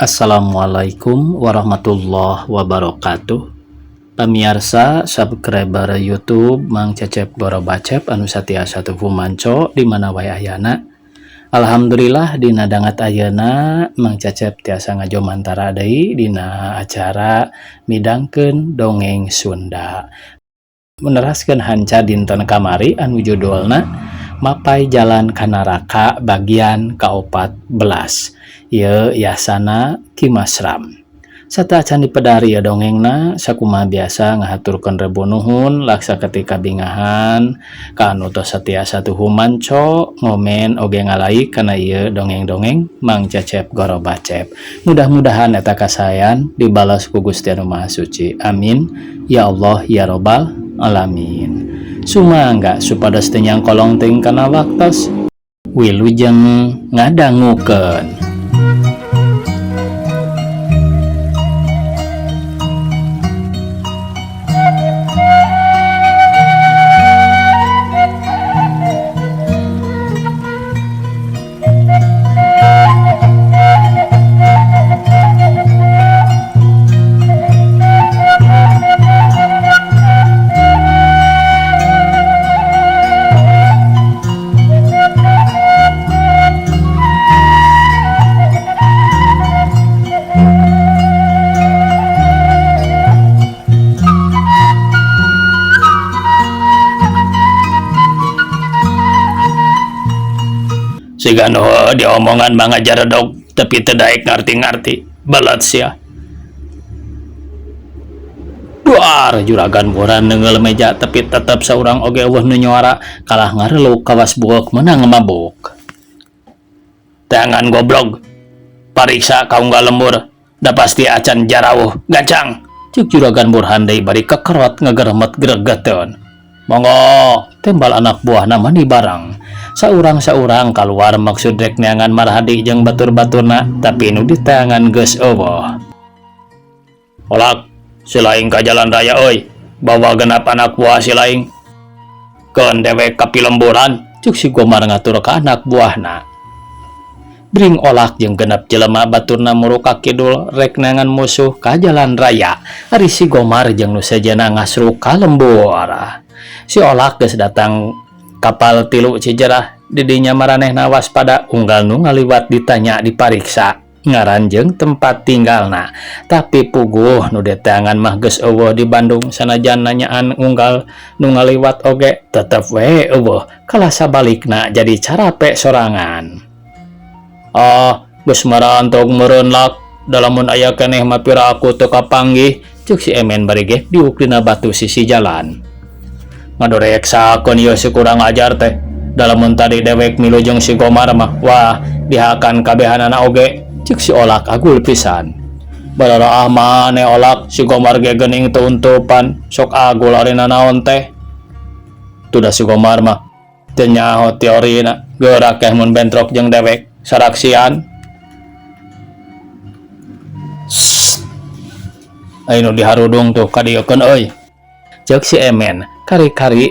Assalamualaikum warahmatullahi wabarakatuh. Pamirsa subscriber YouTube Mang Cecep Goro Bacep anu satiasa tuhu manco di mana wae ayana. Alhamdulillah dina dangat ayeuna Mang Cecep tiasa ngajomantara deui dina acara midangkeun dongeng Sunda. Meneraskeun hanca dinten kamari anu judulna Mapai Jalan Kanaraka bagian ka-14. Ieu yasana Kimasram. Sata can dipedari ya dongengna sakumaha biasa ngahaturkeun rebu nuhun laksa ketika bingahan ka anu tos satiasa tuhu manco ngomen oge ngalaik kana ieu dongeng-dongeng Mang Cecep Goro Bacep. Mudah-mudahan eta kasayan dibalas ku Gusti Anu Maha Suci. Amin ya Allah ya Robbal alamin. Sumangga supados teu nyangkolong teuing kana waktos wilujeng ngadangukeun. Siga nu diomongan mah ngajaredog tapi teu daek ngarti-ngarti balat sia. Duar juragan boran neungeul meja tapi tetep saurang oge eueuh nu nyuara kalah ngareluk kawas buok meunang mabuk. Tangan goblok. Pariksa kaunggal lembur da pasti acan jarawuh gacang. Ceuk juragan Burhan deui bari kekerot ngageremet gregeteun. Monggo tembal anak buahna mani barang. Saurang-saurang keluar maksud rek neangan marhadi jeung batur-baturna tapi nu diteangan geus eueuh. Olak si Laing ka jalan raya euy, bawa genap anak buah si Laing. Keun dewek ka pilemburan, ceuk si Gomar ngatur ka anak buahna. Bring Olak jeung genep jelema baturna muru ka kidul rek neangan musuh ka jalan raya. Ari si Gomar jeung nu sejenna ngasruk ka lembur. Si Olak geus datang kapal tilu Cijerah didinya maranehna waspada unggal nu ngaliwat ditanya dipariksa ngaran jeung tempat tinggalna tapi puguh nu deteangan mah geus eueuh di Bandung sanajan nanyaan unggal nu ngaliwat oge tetep we eueuh kalah sabalikna jadi carape sorangan. Geus marantog meureun lak dalamun aya keneh mah pira aku teu kapanggih ceuk si Emen bari ge diuk dina batu sisi jalan. Ngadorek sakon ieu si kurang ajar teh. Dalamun tadi dewek milu jeung si Gomar mah wah dihakan kabehanana oge ceuk si Olak agul pisan. Bararaah maneh Olak si Gomar ge geuning teu untupan sok agul arina naon teh. Tuda si Gomar mah teu nyaho teorina geurak keh mun bentrok jeung dewek saraksian. Anu diharudung tuh kadiekeun euy. Ceuk si Emen kari-kari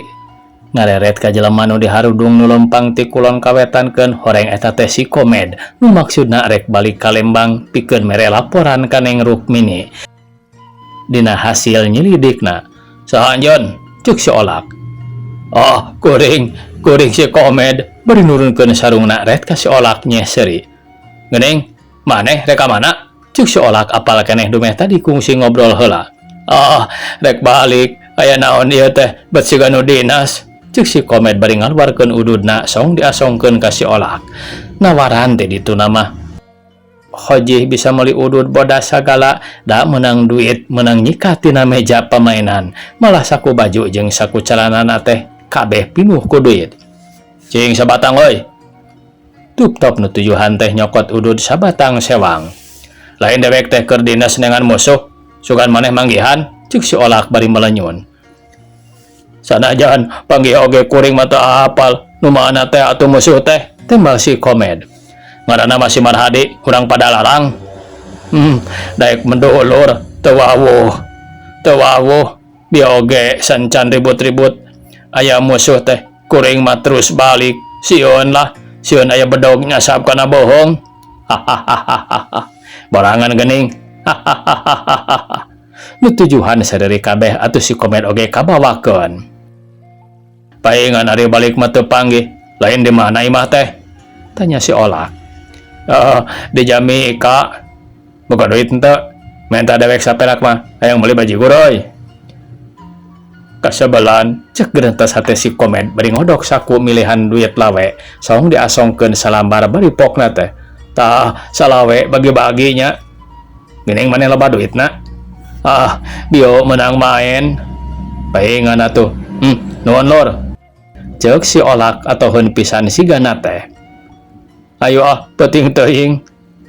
ngareret ka jelema nu diharudung nu lempang ti kulon kawetankeun horeng eta teh si Komed nu maksudna rek balik ka Lembang pikeun mere laporan ka Neng Rukmini. Dina hasil nyelidikna saha anjeun ceuk si Olak. Kuring si Komed bari nurunkeun sarungna ret ka si Olak nyeseri. Geuning maneh rek ka mana ceuk si Olak apal keneh dumeh tadi kungsi ngobrol heula. Rek balik aya naon ieu teh bet siga nu dinas ceuk si Komed bari ngaluarkeun ududna song diasongkeun ka si Olak. Nawaran teh dituna mah hojih bisa meuli udud bodas sagala da meunang duit meunang nyikat tina meja pamainan malah saku baju jeung saku celanana teh kabeh pinuh ku duit. Cing sabatang euy. Tup-top nu tujuhan teh nyokot udud sabatang sewang. Lain dewek teh keur dinas neangan musuh sugan maneh manggihan ceuk si Olak bari melenyun. Sanajan panggih oge kuring mata apal nu mana teh atuh musuh teh tembal si Komed. Ngaranna masih Marhadi urang pada larang. Daek mendulur teu wawuh dia oge sancan ribut-ribut aya musuh teh kuring mah terus balik sieun aya bedog nyasap kana bohong. Hahaha. Borangan geuning. Hahaha. Nu tujuan sadari kabeh atuh si Komet oge kabawakeun. Paingan ari balik mah teu panggih. Lain di mana imah teh? Tanya si Olak. Di Jami Kak. Boga duit henteu. Minta dewek saperak mah. Hayang meuli bajigur euy. Kasabalan cek gerentas hate si Komet bari ngodok saku milihan duit lawe. Saong diasongkeun salambar bari pokna teh. Tah salawe bagi-baginya. Geuning maneh loba duitna. Bio menang main. Paingan atuh. Nuhun lur. Cek si Olak atoheun pisan si Gana teh. Ayo penting teuing.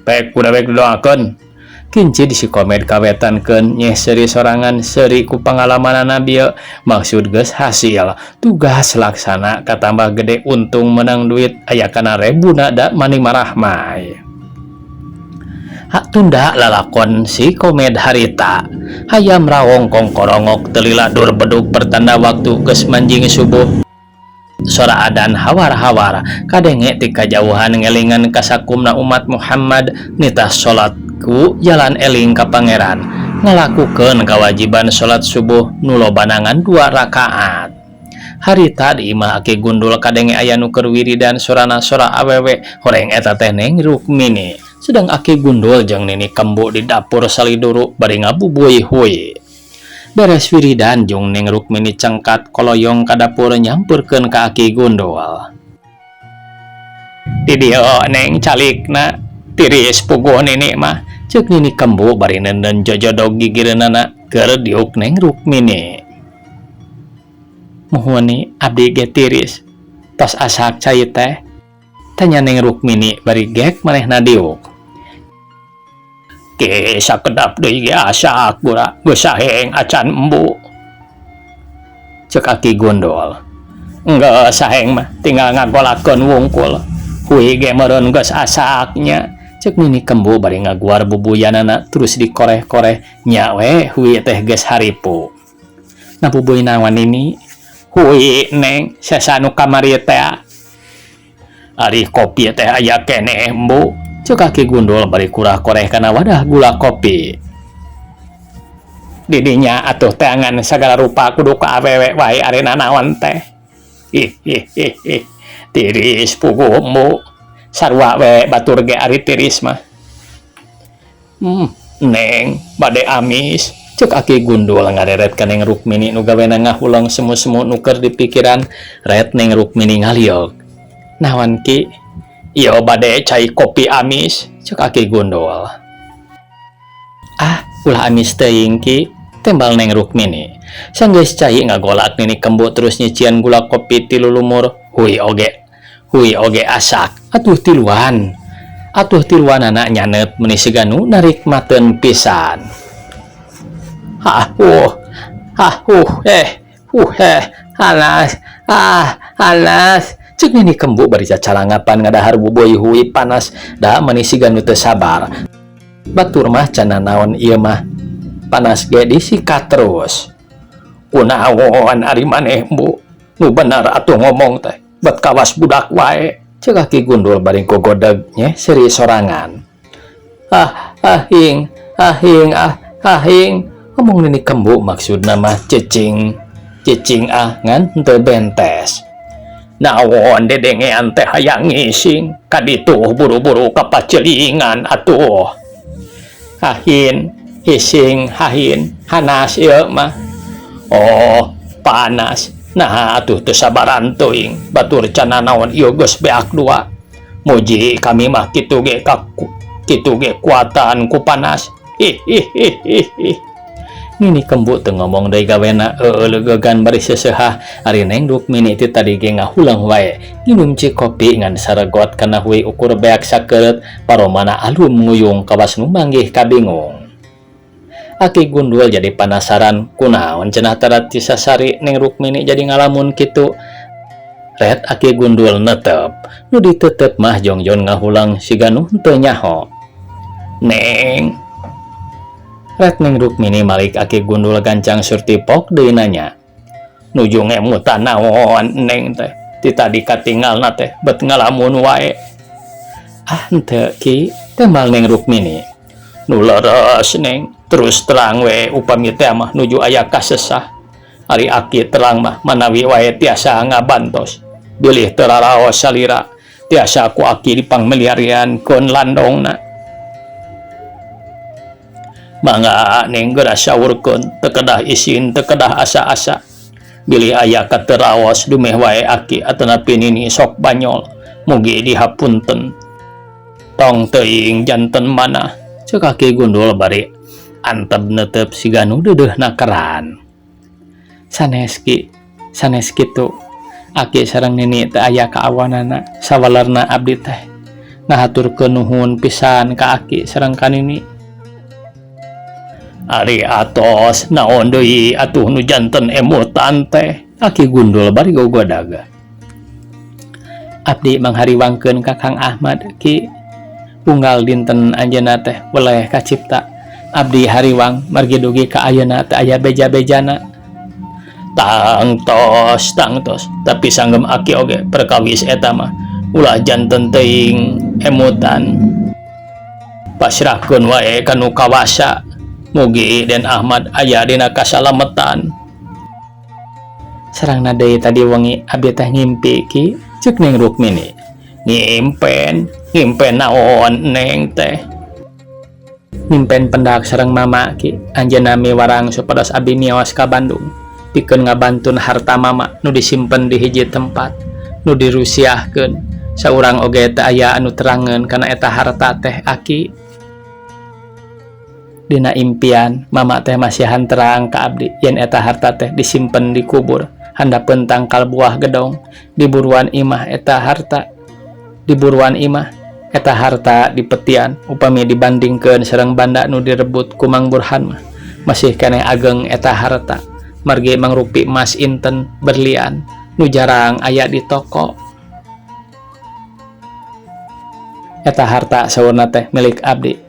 Pek kudawek doakeun. Kincid si Komet kawetankeun nyeh seuri sorangan seuri ku pangalamanana bieu maksud geus hasil tugas laksana katambah gede untung menang duit aya kana rebuna da maning marah mah. Hak tunda lalakon si Komet harita hayam rawong kongkorongok telila dur bedug pertanda waktu geus manjing subuh. Sora adan hawar-hawar kadenge ti kajauhan ngelingan kasakumna umat Muhammad nitah salat ku jalan eling ka pangeran ngalakukeun kewajiban salat subuh nu lobanangan 2 rakaat. Harita di imah Aki Gundul kadenge aya nu keur wiridan sorana sora awewe horeng eta teh Neng Rukmini. Sedang Aki Gundul jeung Nini Kembu di dapur saliduru bari ngabubuy-huy. Beres wiridan jeung Neng Rukmini cengkat koloyong ka dapur nyamperkeun ka Aki Gundul. Di dieu Neng calikna tiris puguh Nini mah ceuk Nini Kembu bari nenden jojodog gigireunana keur diuk Neng Rukmini. Muhun abdi ge tiris tos asak cai teh. Tanya Neng Rukmini bari gek manehna diuk. Ke sakedap deui ge asak gura geus saheng acan embu. Cek Aki Gundul. Geus saheng mah tinggal ngagolakeun wungkul. Huy ge meureun geus asaknya. Cek Nini Kembu bari ngaguar bubuyanana terus dikoreh-koreh nya we huy teh geus haripu. Nah bubuy naon ini? Huy Neng sasanu kamari teh. Ari kopi teh aya keneh embu. Cek Aki Gundul bari kurah koreh kana wadah gula kopi. Didinya atuh teangan sagala rupa kudu ka awewe wae arena naon teh. Tiris puguhmu. Sarua we batur ge ari tiris mah. Neng bade amis. Cek Aki Gundul ngaderet ka Neng Rukmini nu gawena ngahulang semu-semu nu keur di pikiran. Ret Neng Rukmini ngaliog. Naon ki? Iyo bade cai kopi amis. Cek Aki Gundul. Ulah amis teuing ki. Tembal Neng Rukmini. Sanggeus cai ngagolak Nini Kembu terus nyician gula kopi ti lulumur. Huy oge asak. Atuh tiluan anak nyanet meuni siganu narik maten pisan. Panas. Cek Nini Kembu bari cacalangapan ngadahar bubuy huy panas da meuni siganu teu sabar. Batur mah cenah naon ieu mah. Panas ge disikat terus. Kunaon ari maneh Bu? Nu bener atuh ngomong teh. Bet kawas budak wae. Cek Aki Gundul bari gogodeg nya seuri sorangan. Ahing. Ngomong Nini Kembu maksudna mah cicing ngan teu bentes. Naon dedengean teh hayang ngising kaditu buru-buru kapacelingan atuh. Hising hanas ieu mah. Panas. Nah atuh teu sabaran teuing batur cenah naon ieu geus beak 2. Muji kami mah kitu ge kuatan ku panas. Nini Kembu teu ngomong deui gawena eulegegan bari seseuhah ari Neng Rukmini ti tadi ge ngahulang wae nginum ci kopi ngan saregot kana huy ukur beak sakeureut paromana alum nguyung kawas nu manggih kabingung. Aki Gundul jadi penasaran kunaon cenah tara ti sasari Neng Rukmini jadi ngalamun kitu. Ret Aki Gundul netep nu ditetep mah jongjon ngahulang siganu teu nyaho. Neng Ret Neng Rukmini malik Aki Gundul gancang surti pok deui nanya. Nuju ngemutan naon Neng teh? Ti tadi katinggalna teh bet ngalamun wae. Henteu ki, tembal Neng Rukmini. Nu leres neng, terus terang we upami teh mah nuju aya kasesah. Ari aki terang mah manawi wae tiasa ngabantos. Bilih teraraos salira, tiasa ku aki dipangmeliarian keun landongna. Mangga neng geura saurkeun, teu kedah isin, teu kedah asa-asa. Bilih aya kateraos dumeh wae aki atanapi nini sok banyol, mugi dihapunten. Tong teuing janten manah, ceuk aki gundul bari antep neuteup siga nu deudeuhna keran. Sanes kitu, aki sareng nini teu aya kaawanana, sawalerna abdi teh ngahaturkeun nuhun pisan ka aki sareng ka nini. Ari atos naon deui atuh nu janten emutan teh, aki gundul bari gogodaga. Abdi manghariwangkeun ka Kang Ahmad ki unggal dinten anjeunna teh weleh kacipta. Abdi hariwang margi dugi ka ayeuna teh aya beja-bejana. Tangtos, tapi sanggem aki oge perkawis eta mah ulah janten teuing emutan. Pasrahkeun wae ka nu kawasa. Mugi Den Ahmad aya dina kasalametan. Sarengna deui tadi wengi abdi teh ngimpi ki, ceuk Neng Rukmini. Ngimpen naon Neng teh? Ngimpen pendak sareng mama ki, anjeunna miwarang supados abdi mioos ka Bandung. Pikeun ngabantun harta mama nu disimpen di hiji tempat, nu dirusiahkeun. Saurang oge teu aya anu terangeun kana eta harta teh aki. Dina impian mama teh masihan terang ka abdi yen eta harta teh disimpen di kubur handapeun tangkal buah gedong. Diburuan imah eta harta dipetian upami dibandingkeun sareng banda nu direbut ku Mang Burhan mah masih keneh ageng eta harta, margi mangrupi emas inten berlian nu jarang aya di toko. Eta harta saurna teh milik abdi.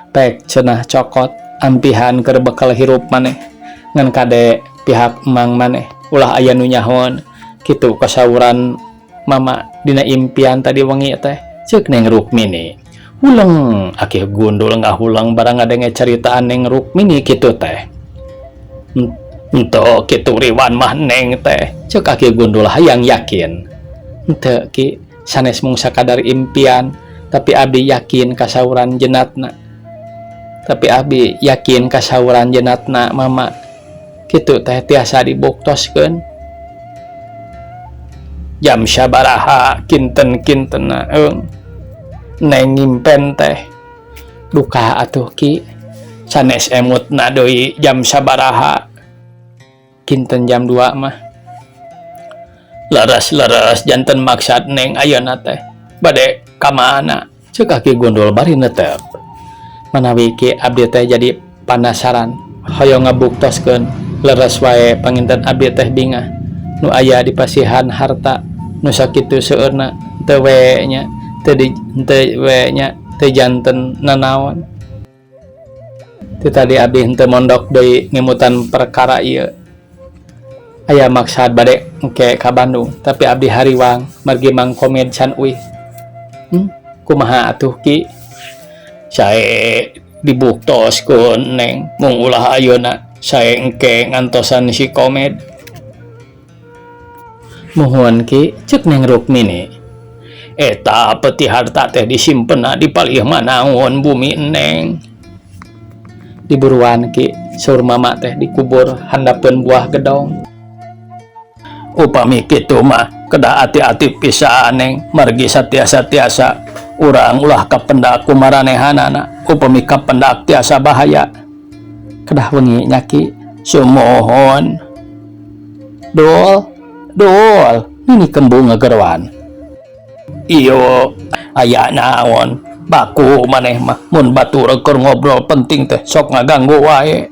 Pek cenah cokot ampihan keur bekal hirup maneh ngan kade pihak emang maneh ulah aya nu nyahon kitu kasauran mama dina impian tadi wengi teh. Ceuk Neng Rukmini, huleng aki gundul ngahulang barang ngadenge caritaan Neng Rukmini kitu teh. Henteu kitu riwan mah Neng teh, ceuk aki gundul hayang yakin. Henteu ki, sanes mung sakadar impian, tapi abdi yakin kasauran jenatna. Mama kitu teh tiasa dibuktoskeun. Jam sabaraha kinten-kintena Neng ngimpen teh duka atuh ki, sanes emutna deui jam sabaraha. Kinten jam 2 mah leres janten maksad Neng ayeuna teh bade ka mana, ceuk aki gundul bari neuteup. Manawi ki abdi teh jadi panasaran, hoyong ngabuktoskeun leres wae panginten abdi teh bingah nu aya di pasihan harta nu sakitu seueurna teu we nya teu janten nanaon. Ti tadi abdi henteu mondok deui ngimutan perkara ieu. Aya maksad bade engke ka Bandung, tapi abdi hariwang margi mangkomed can uih. Kumaha atuh ki? Sae dibuktoskeun Neng, mung ulah ayeuna sae engke ngantosan si komed. Muhun ki, ceuk Neng Rukmini. Eta peti harta teh disimpenna di palih manaon bumi Neng. Diburuan ki, saur mama teh dikubur handapeun buah gedong. Upami kitu mah kedah ati-ati pisan Neng, margi satiasa-tiasa urang ulah kapendak kumaranehanana, upami kapendak tiasa bahaya. Kedah wengi nyaki sumohon. Dol, ini kembung ngagerwan. Iyo, aya naon? Baku maneh mah mun batur keur ngobrol penting teh sok ngaganggu wae.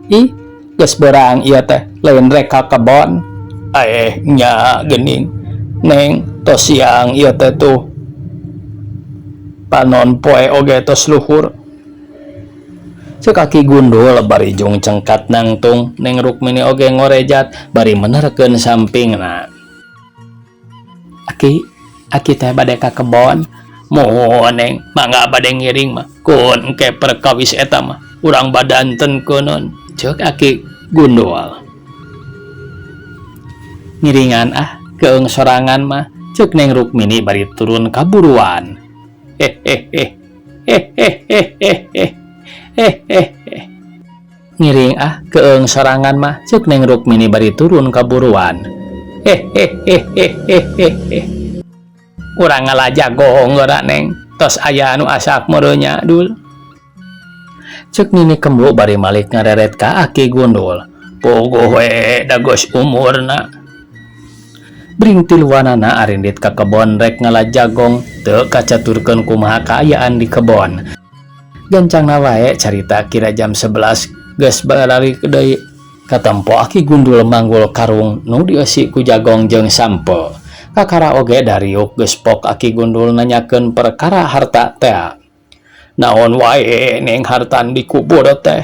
Ih, geus beurang ieu teh lain rek ka kebon. Nya geuning. Neng, tos siang ieu teh tuh panon poe oge tos luhur. Ceuk aki gundul bari jung cengkat nangtung. Neng Rukmini oge ngorejat bari menerkeun sampingna. Aki teh bade ka kebon Mohon neng mangga bade ngiring mah kun engke perkawis eta mah urang badanten kunon ceuk Aki Gundul. Ngiringan keung sorangan mah ceuk Neng Rukmini bari turun kaburuan. Ngiring keung sorangan mah ceuk Neng Rukmini bari turun kaburuan. Urang ngalajagong geura Neng tos aya anu asak merenya dul. Ceuk Nini Kembu bari malik ngareret ka Aki Gundul. Pogoh we dagos umurna. Bring tiluanana arindit ka kebon rek ngalajagong teu kacaturkeun kumaha kaayaan di kebon. Gancangna wae carita kira jam 11 geus balik deui. Katempo Aki Gundul manggul karung nu dieusi ku Jagong jeung Sampo. Kakara oge dariuk geus pok Aki Gundul nanyakeun perkara harta teh. Naon wae Neng hartan dikubur teh?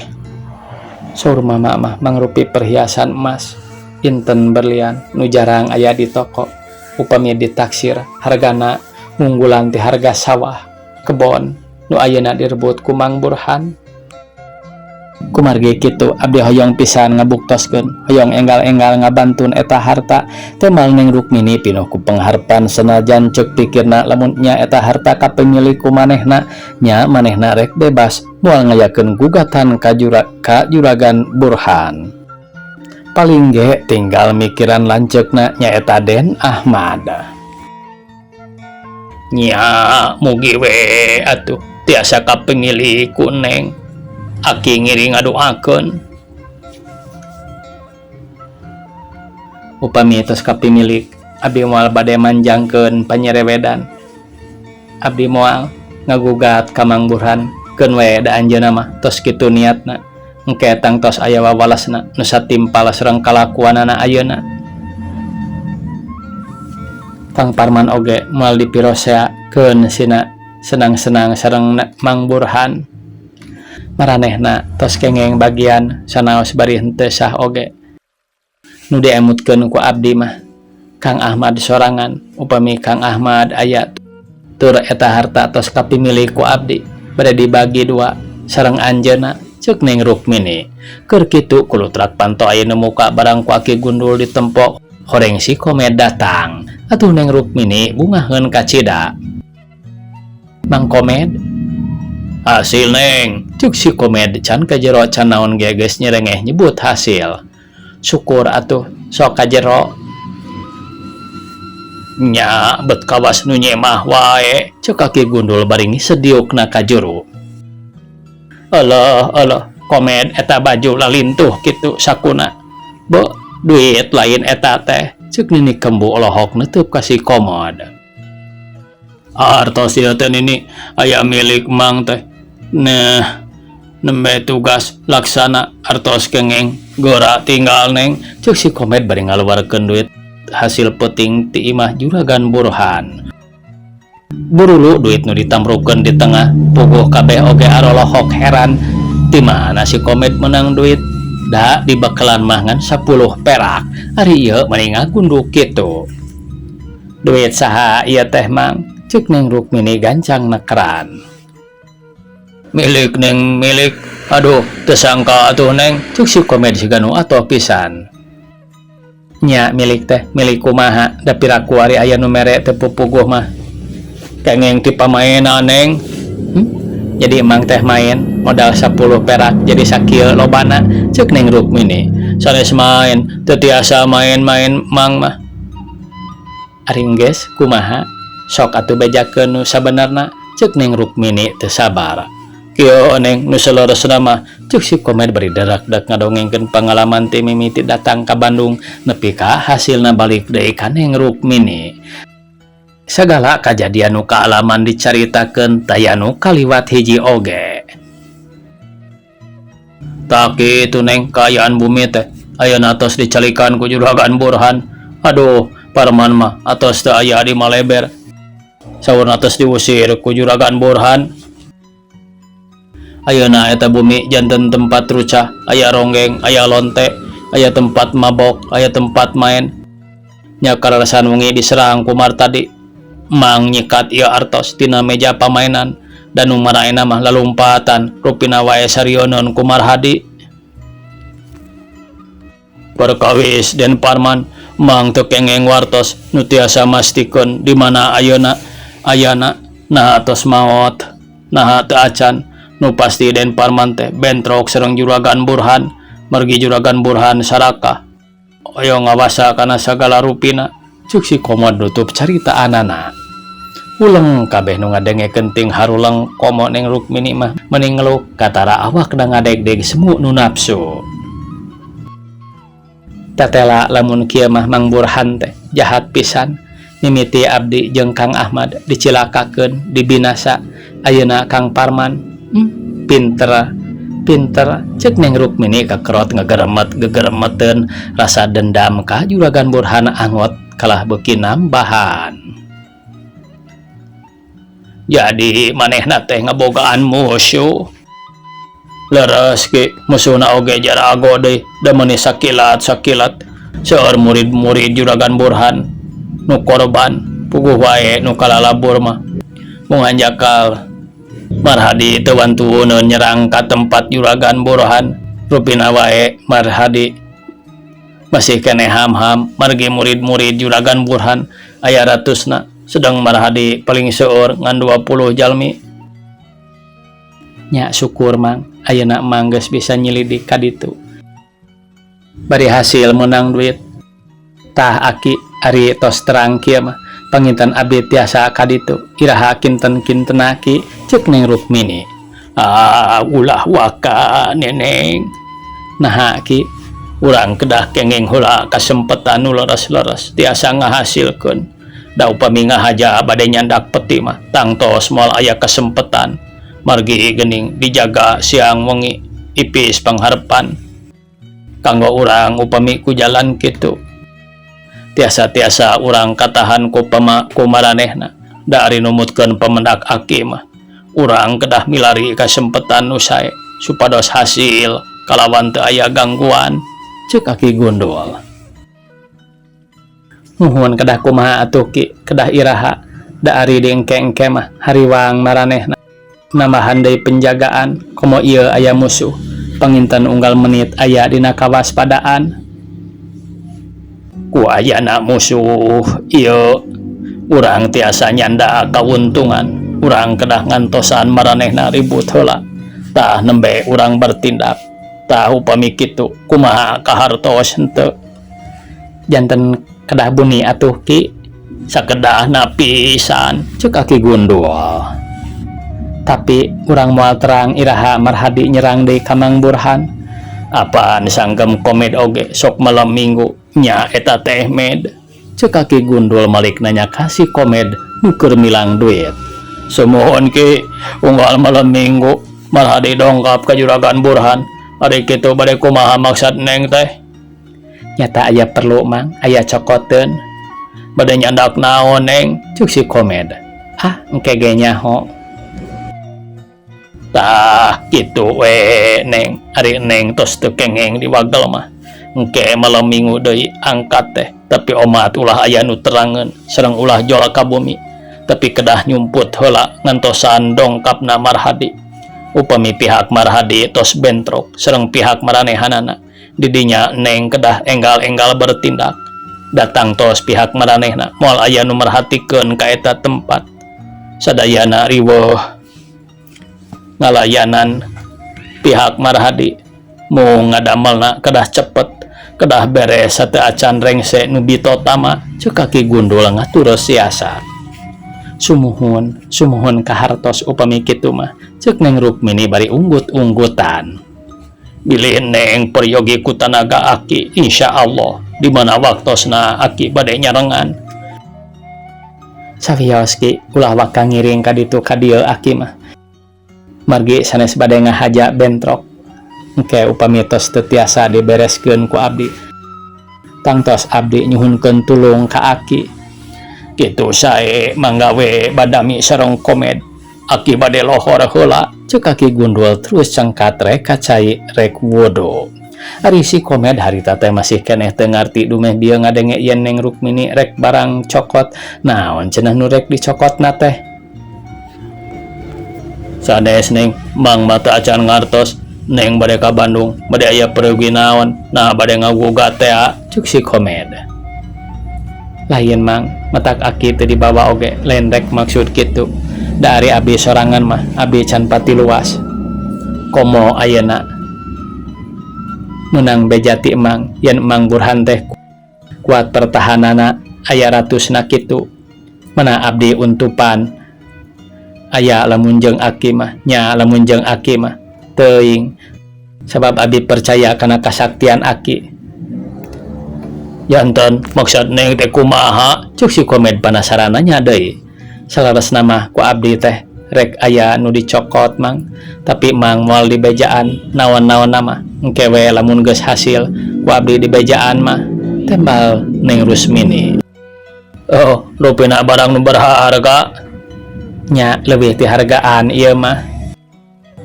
Saur mama mah mangrupi perhiasan emas inten berlian nu jarang aya di toko. Upami ditaksir hargana ngunggulan ti harga sawah kebon nu ayeuna direbut ku Mang Burhan. Kumargi kitu abdi hoyong pisan ngabuktoskeun, hoyong enggal-enggal ngabantun eta harta. Temal Neng Rukmini pinuh ku pengharpan senajan ceuk pikirna lamun nya eta harta kapemilik ku manehna, nya manehna rek bebas moal ngayakeun gugatan ka Juragan Burhan. Paling ge tinggal mikiran lanceukna nyaeta Den Ahmad. Nya mugi we atuh tiasa kapemilik ku Neng. Aki ngiring ngadoakeun. Upami tos kapimilik abdi moal bade manjangkeun panyerewedan. Abdi moal ngagugat ka Mang Burhan keun we da anjeunna mah tos kitu niatna. Engke tang tos aya wawalasna nu satimpal sareng kalakuanana ayeuna. Kang Parman oge moal dipiroseakeun sina senang-senang sareng Mang Burhan. Maranehna tos kengeng bagian sanaos bari henteu sah oge. Nu diemutkeun ku abdi mah Kang Ahmad sorangan. Upami Kang Ahmad aya tur eta harta tos kapimilik ku abdi bade dibagi dua sareng anjeunna ceuk Neng Rukmini. Keur kitu kulutrak panto ayeuna muka barang ku Aki Gundul ditempo horeng si Komed datang. Atuh Neng Rukmini bungaheun ka cida. Mang Komed, hasil Neng, cuk si Komed can ka jero can naon ge geus nyerengeh nyebut hasil. Syukur atuh sok ka jero. Nya bet kawas nu nyemah wae, ceuk Aki Gundul baringi sediukna ka jero. Alah Komed eta baju lalintuh kitu sakuna. Bo duit lain eta teh, ceuk Nini Kembu olohok neutup ka si Komod. Artos ieu teh Nini aya milik Mang teh. Nah, nembe tugas laksana artos kengeng gora tinggal Neng, ceuk si Komed bari ngaluarkeun duit hasil peuting ti imah Juragan Burhan. Burulu duit nu ditamrukeun di tengah puguh kabeh oge arolohok heran ti mana si Komed menang duit. Da dibakalan mah ngan 10 perak. Ari ieu mending ngagunduk kitu. Duit saha ieu teh Mang? Ceuk Neng Rukmini gancang nekeran. Milik Neng, milik. Aduh, teu sangka atuh Neng, ceuk si Komed siganu atoh pisan. Nya milik teh, milik kumaha? Da piraku ari aya nu mere teu pupuguh mah. Kengeng ti pamaena Neng. Jadi emang teh main modal 10 perak jadi sakieu lobana, ceuk Neng Rukmini. Sanes main, teu tiasa main-main Mang mah. Aring geus kumaha? Sok atuh bejakeun nu sabenerna, ceuk Neng Rukmini teu sabar. Kieu Neng nu saleresna mah, ceuk si Komed bari darak-dak ngadongengkeun pangalaman ti mimiti datang ka Bandung nepi ka hasilna balik deui ka Neng Rukmini. Sagala kajadian nu kaalaman dicaritakeun taya nu kaliwat hiji oge. Tak kitu Neng kaayaan bumi teh ayeuna tos dicalikan ku Juragan Burhan. Aduh, Parman mah atos teu aya di Maleber. Saurna tos diusir ku Juragan Burhan. Ayeuna eta bumi janten tempat rucah, aya ronggeng, aya lonte, aya tempat mabok, aya tempat main. Nya kararasan wengi diserang ku Martadi. mang nyikat ieu artos tina meja pamainan dan nu maraena mah lalumpatan rupina wae sarionon ku Marhadi. Perkawis Den Parman mang teu kengeng wartos nu tiasa mastikeun di mana ayana nah tos maot nah teu acan. Nu pasti Den Parman teh bentrok sareng Juragan Burhan, margi Juragan Burhan saraka aya ngawasa kana sagala rupina. Cuk si Komo nutup caritaanana. Uleng kabeh nu ngadengekeun ting haruleng Komo neng Rukmini mah mending ngeluh katara awak da ngadeg-deg semu nu nafsu. Tatela lamun kieu mah Mang Burhan teh jahat pisan, mimiti abdi jeung Kang Ahmad dicilakakeun, dibinasa. Ayeuna Kang Parman pinter cek neng Rukmini kakerot gegeremeteun rasa dendam ka Juragan Burhan angot kalah beuki nambahan. Jadi manehna teh ngabogaan musuh. Leres ge musuhna oge jarago deui da meuni sakilat seueur murid-murid Juragan Burhan nu korban puguh wae nu kalalabur mah moal jakal Marhadi teu wantueun nyerang ka tempat Juragan Burhan. Rupina wae Marhadi masih keneh ham-ham margi murid-murid Juragan Burhan aya ratusna, sedang Marhadi paling seueur ngan 20 jalmi. Nya syukur Mang, ayeuna Mang geus bisa nyilidik ka ditu. Bari hasil menang duit. Tah Aki ari tos terang kieu mah panginten abdi tiasa ka ditu. Iraha kinten-kinten Aki cek neng Rukmini. Ulah waka neneng. Nah Aki urang kedah kenging heula kasempetan nu leres-leres tiasa ngahasilkeun. Da upami ngahaja bade nyandak peti mah tangtos moal aya kasempetan. Margi geuning dijaga siang wengi ipis pangharepan kanggo urang upami ku jalan kitu. Tiasa-tiasa urang katahan ku maranehna da ari numutkeun pamendak Aki mah urang kedah milari kasempetan nu sae supados hasil kalawan teu aya gangguan, cek Aki Gundul. Nuhun kedah kumaha atuh Ki, kedah iraha da ari diengke-engke mah hariwang maranehna nambahan deui penjagaan komo ieu aya musuh panginten unggal menit aya dina kawaspadaan. Ku ayana musuh ieu urang tiasa nyanda kauntungan, urang kedah ngantosan maranehna ribut heula tah nembe urang bertindak. Tah upami kitu kumaha kahartos henteu janten kedah buni atuh Ki, sakedahna pisan, cek Aki Gundul. Tapi urang moal terang iraha Marhadi nyerang deui ka Mang Burhan. Apaan sanggem komed oge sok malam minggu nya eta teh med, cek Aki Gundul malik nanya kasih komed nu keur milang duit. Sumohon Ki, unggal malam minggu Marhadi dongkap ka Juragan Burhan. Ari kitu bade kumaha maksad neng teh? Nyata aya perlu Mang, aya cokoteun. Bade nyandak naon neng? Cuk si komed. Engke ge nyaho. Tah kitu we neng, ari neng tos teu kengeng di wagel mah engke malam minggu deui angkat teh. Tapi omat ulah aya nu terangeun sareng ulah jol ka bumi, tapi kedah nyumput heula ngantosan dongkapna Marhadi. Upami pihak Marhadi tos bentrok sareng pihak maranehanana, didinya neng kedah enggal-enggal bertindak. Datang tos pihak maranehna moal aya nu merhatikeun ka eta tempat. Sadayana riweuh ngalayanan pihak Marhadi mu ngadamelna kedah cepet, kedah beres sateu acan rengse nu bitotama, cek Aki Gundul ngatur siasat. Sumuhun kahartos upami kitu mah, cek neng Rukmini bari unggut-unggutan. Bilih neng peryogi ku tanaga Aki, insya Allah di mana waktosna Aki bade nyarengan. Sawios Ki, ulah waka ngiring ka ditu ka dieu Aki mah. Margi sanes bade ngahaja bentrok. Engke upami tos teu tiasa dibereskeun ku abdi. Tangtos abdi nyuhunkeun tulung ka Aki. Kitu sae manggawe badami sareng komed. Aki bade lohor heula, cek Aki Gundul terus cangkat rek kacai rek wudu. Ari si Komed harita teh masih keneh teu ngarti dumeh dia ngadenge yen Neng Rukmini rek barang cokot. Naon cenah nu rek dicokotna teh? Sanes Neng, Mang mata acan ngartos. Neng bade ka Bandung, bade aya pereugi naon? Nah bade ngagugat teh, cuk si Komed. Lain Mang, matak aki teu dibawa oge, lain rek maksud kitu. Dari abi sorangan mah, abi can pati luas. Komo ayeuna menang bejati Mang, yen Mang Burhan teh kuat pertahanana aya ratusna kitu. Mana abdi untupan aya lamun jeung aki mah, nya lamun jeung aki mah teuing. Sabab abdi percaya kana kasaktian aki. Janten maksud Neng teh kumaha? Cuk si Komed penasaran nya deui. Salaresna mah ku abdi teh rek aya nu dicokot Mang, tapi Mang moal di bejaan naon-naon mah engke we lamun geus hasil ku abdi di bejaan mah tembal Neng Rusmini. Oh, rupina barang nu berharga nya leuwih ti hargaan ieu mah.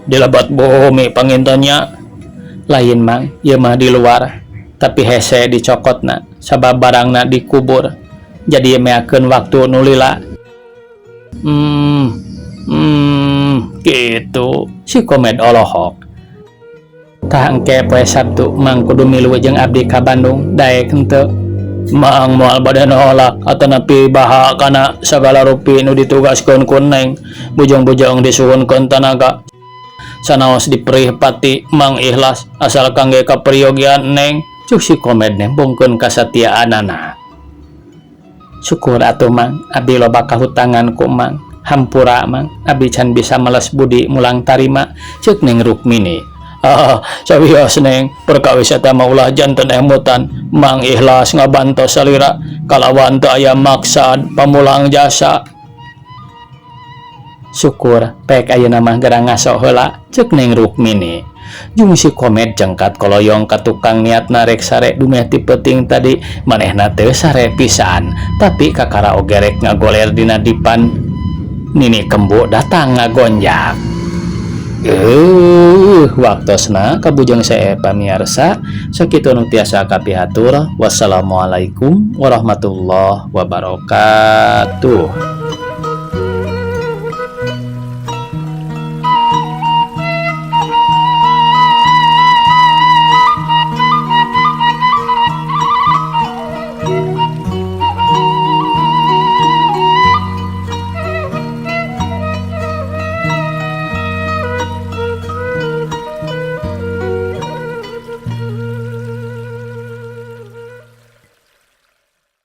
Di lebat bumi pangintennya lain Mang, ieu mah di luar tapi hese dicokotna sabab barangna dikubur. Jadi meakeun waktu nu lila. Gitu si Komed olohok. Tah engke poe Sabtu Mang kudu milu jeung abdi ka Bandung daek henteu. Mang moal bade nolak atanapi baha kana sagala rupi nu ditugaskeun ku Neng. Bujang-bujang disuhunkeun tenaga. Sanaos diperih pati Mang ikhlas asal kangge kaperyogian Neng. Cuk si Komed nembongkeun kasatiaanana. Syukur atuh Mang, abdi loba kahutangan ku Mang. Hampura Mang, abdi can bisa meles budi mulang tarima, ceuk Neng Rukmini. Sawios Neng, perkawis eta mah ulah janten emutan. Mang ikhlas ngabantos salira kalawan teu aya maksad pamulang jasa. Syukur pek ayeuna mah gerang ngaso heula, ceuk Neng Rukmini. Jung si Komed jengkat koloyong ka tukang niatna rek sare dumeh ti peuting tadi manehna teu sare pisan, tapi kakara oge rek ngagoler dina dipan. Nini Kembo datang ngagonjak. Waktosna kabujang sae pamiarsa sakitu nu tiasa kapihatur. Wassalamualaikum warahmatullahi wabarakatuh.